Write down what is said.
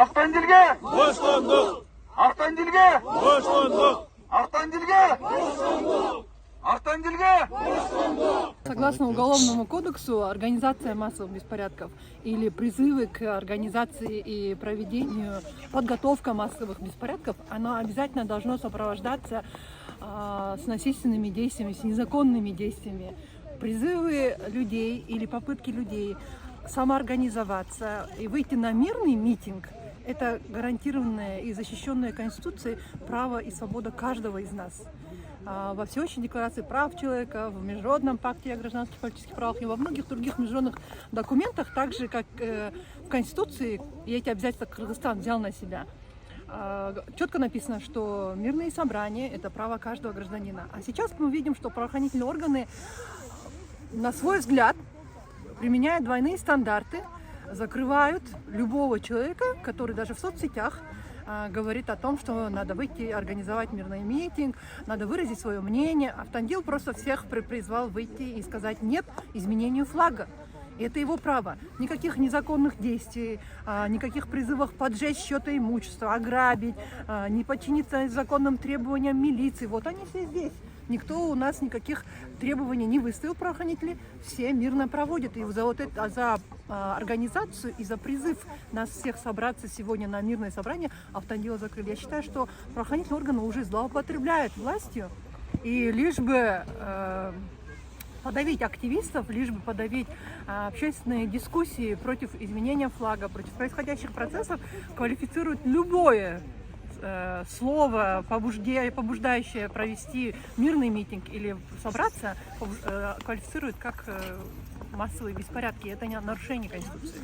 Автандилге! Бошкондук! Автандилге! Бошкондук! Автандилге! Автандилге! Согласно Уголовному кодексу, организация массовых беспорядков или призывы к организации и проведению, подготовка массовых беспорядков, оно обязательно должно сопровождаться с насильственными действиями, с незаконными действиями. Призывы людей или попытки людей самоорганизоваться и выйти на мирный митинг – это гарантированное и защищенное Конституцией право и свобода каждого из нас. Во Всеобщей декларации прав человека, в Международном пакте о гражданских и политических правах и во многих других международных документах, так же как в Конституции, и эти обязательства Кыргызстан взял на себя, четко написано, что мирные собрания – это право каждого гражданина. А сейчас мы видим, что правоохранительные органы, на свой взгляд, применяют двойные стандарты, закрывают любого человека, который даже в соцсетях говорит о том, что надо выйти, организовать мирный митинг, надо выразить свое мнение. Автандил просто всех призвал выйти и сказать «нет» изменению флага. И это его право. Никаких незаконных действий, никаких призывов поджечь что-то имущество, ограбить, не подчиниться законным требованиям милиции. Вот они все здесь. Никто у нас никаких требований не выставил, правоохранители, все мирно проводят. И за организацию и за призыв нас всех собраться сегодня на мирное собрание Автандила закрыли. Я считаю, что правоохранительные органы уже злоупотребляют властью, и лишь бы подавить активистов, лишь бы подавить общественные дискуссии против изменения флага, против происходящих процессов, квалифицируют любое слово, побуждающее провести мирный митинг или собраться, квалифицируют как массовые беспорядки. Это не нарушение Конституции.